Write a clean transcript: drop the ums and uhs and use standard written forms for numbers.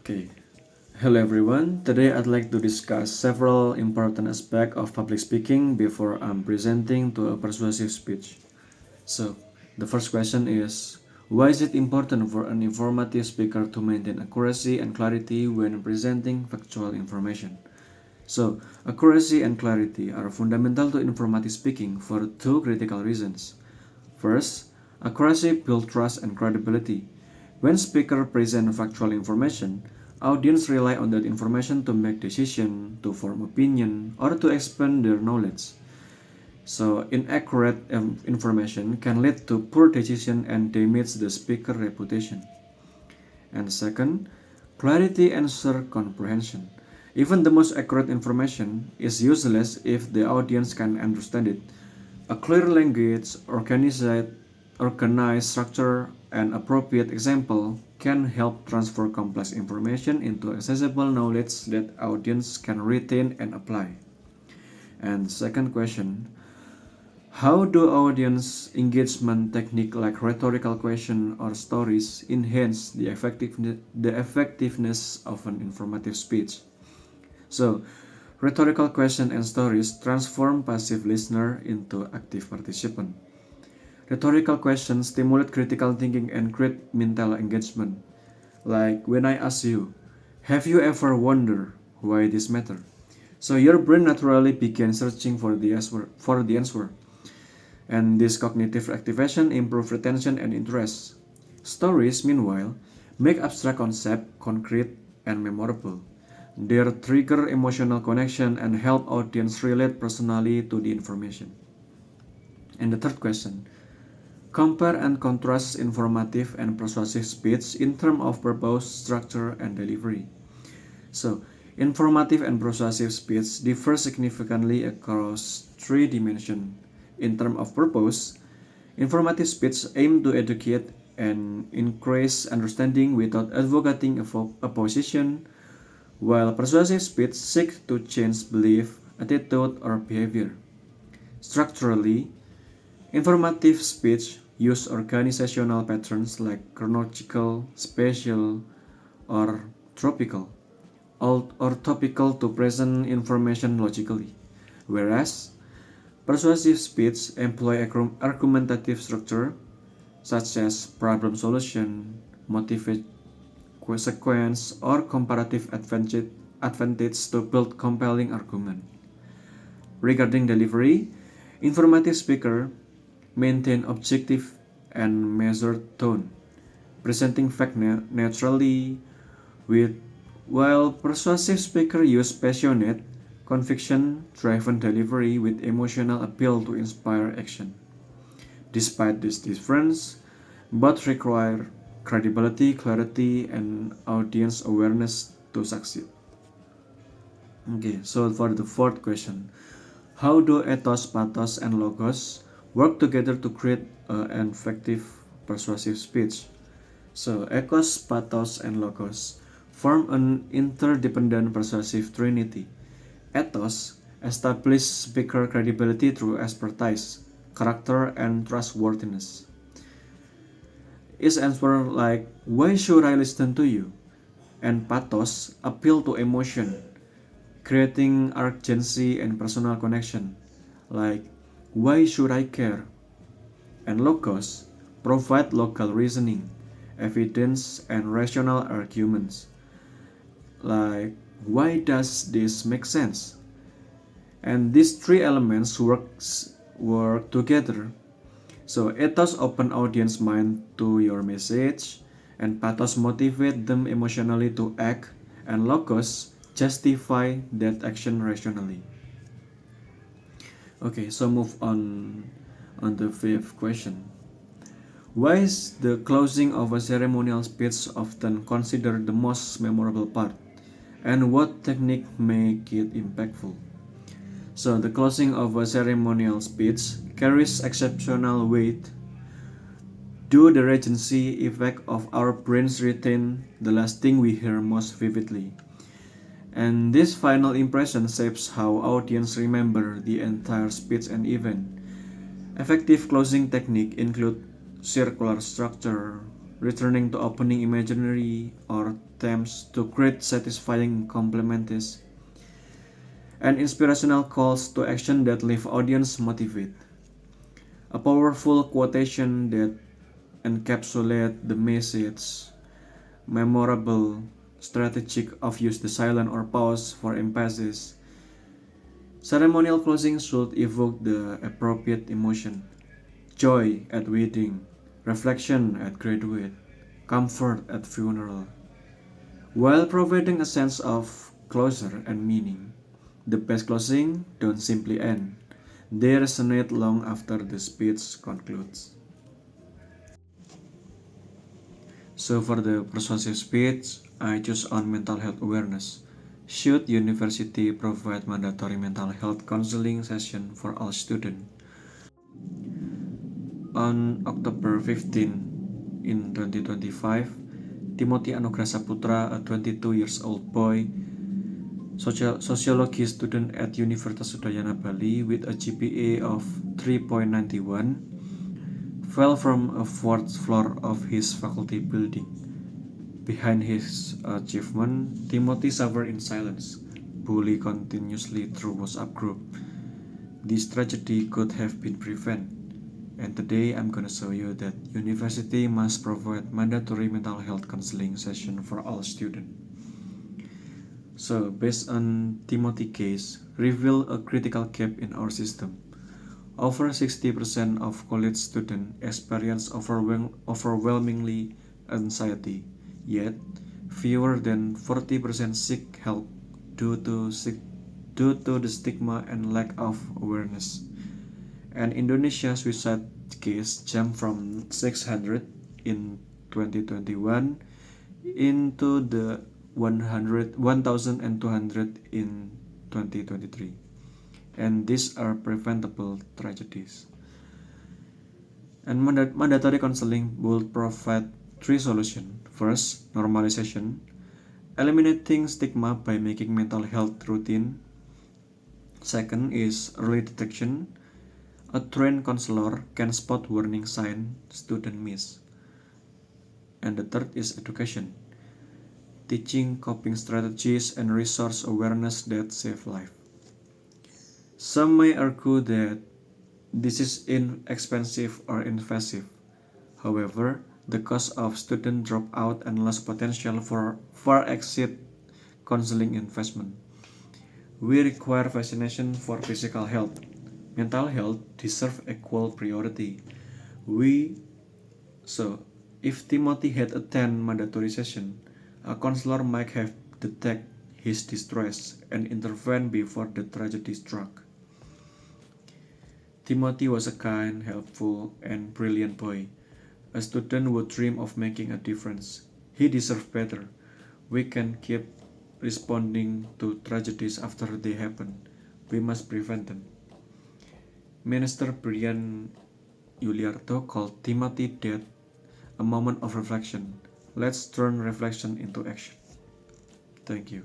Okay, hello everyone. Today I'd like to discuss several important aspects of public speaking before I'm presenting to a persuasive speech. So, the first question is, why is it important for an informative speaker to maintain accuracy and clarity when presenting factual information? So, accuracy and clarity are fundamental to informative speaking for two critical reasons. First, accuracy builds trust and credibility. When speakers present factual information, audience rely on that information to make decisions, to form opinion, or to expand their knowledge. So, inaccurate information can lead to poor decision and damage the speaker reputation. And second, clarity ensures comprehension. Even the most accurate information is useless if the audience can understand it. A clear language, organized structure, and appropriate example can help transfer complex information into accessible knowledge that audience can retain and apply. And second question, how do audience engagement technique like rhetorical question or stories enhance the effectiveness of an informative speech? So, rhetorical question and stories transform passive listener into active participant. Rhetorical questions stimulate critical thinking and create mental engagement. Like when I ask you, have you ever wondered why this matter? So your brain naturally begins searching for the answer. And this cognitive activation improves retention and interest. Stories, meanwhile, make abstract concepts concrete and memorable. They trigger emotional connection and help audience relate personally to the information. And the third question, compare and contrast informative and persuasive speech in terms of purpose, structure, and delivery. So, informative and persuasive speech differ significantly across three dimensions. In terms of purpose, informative speech aims to educate and increase understanding without advocating a position, while persuasive speech seeks to change belief, attitude, or behavior. Structurally, informative speech use organizational patterns like chronological, spatial, or tropical, or topical to present information logically, whereas persuasive speech employ argumentative structure such as problem solution, motivate sequence, or comparative advantage to build compelling argument. Regarding delivery, informative speaker maintain objective and measured tone, presenting fact neutrally with while persuasive speaker use passionate, conviction-driven delivery with emotional appeal to inspire action. Despite this difference, both require credibility, clarity, and audience awareness to succeed. Okay, so for the fourth question, how do ethos, pathos, and logos work together to create an effective persuasive speech? So, ethos, pathos, and logos form an interdependent persuasive trinity. Ethos establishes speaker credibility through expertise, character, and trustworthiness. Its answer like, why should I listen to you? And pathos appeal to emotion, creating urgency and personal connection, like, why should I care? And logos provide local reasoning, evidence, and rational arguments, like, why does this make sense? And these three elements work together. So ethos open audience mind to your message, and pathos motivate them emotionally to act, and logos justify that action rationally. Okay, so move on the fifth question. Why is the closing of a ceremonial speech often considered the most memorable part? And what technique make it impactful? So the closing of a ceremonial speech carries exceptional weight due the regency effect of our brains retain the last thing we hear most vividly. And this final impression shapes how audience remember the entire speech and event. Effective closing technique include circular structure, returning to opening imaginary or themes to create satisfying complements, and inspirational calls to action that leave audience motivated. A powerful quotation that encapsulate the message, memorable, strategic of use the silent or pause for emphasis. Ceremonial closing should evoke the appropriate emotion, joy at wedding, reflection at graduate, comfort at funeral, while providing a sense of closure and meaning. The best closing don't simply end, they resonate long after the speech concludes. So for the persuasive speech, I choose on mental health awareness. Should university provide mandatory mental health counseling session for all students? On October 15 in 2025, Timothy Anugrah Saputra, a 22 years old boy, sociology student at Universitas Udayana Bali with a GPA of 3.91, fell from a fourth floor of his faculty building. Behind his achievement, Timothy suffered in silence, bullied continuously through WhatsApp group. This tragedy could have been prevented, and today I'm gonna show you that university must provide mandatory mental health counseling session for all students. So, based on Timothy case, reveal a critical gap in our system. Over 60% of college students experience overwhelmingly anxiety, yet fewer than 40% seek help due to the stigma and lack of awareness. And Indonesia's suicide case jumped from 600 in 2021 into the 1,200 in 2023. And these are preventable tragedies. And mandatory counseling will provide three solutions. First, normalization, eliminating stigma by making mental health routine. Second is early detection. A trained counselor can spot warning signs students miss. And the third is education, teaching coping strategies and resource awareness that save life. Some may argue that this is inexpensive or invasive. However, the cost of student dropout and lost potential far exceed counseling investment. We require vaccination for physical health. Mental health deserve equal priority. So if Timothy had attended mandatory session, a counselor might have detected his distress and intervened before the tragedy struck. Timothy was a kind, helpful, and brilliant boy, a student who dreamed of making a difference. He deserved better. We can keep responding to tragedies after they happen. We must prevent them. Minister Brian Yuliarto called Timothy death a moment of reflection. Let's turn reflection into action. Thank you.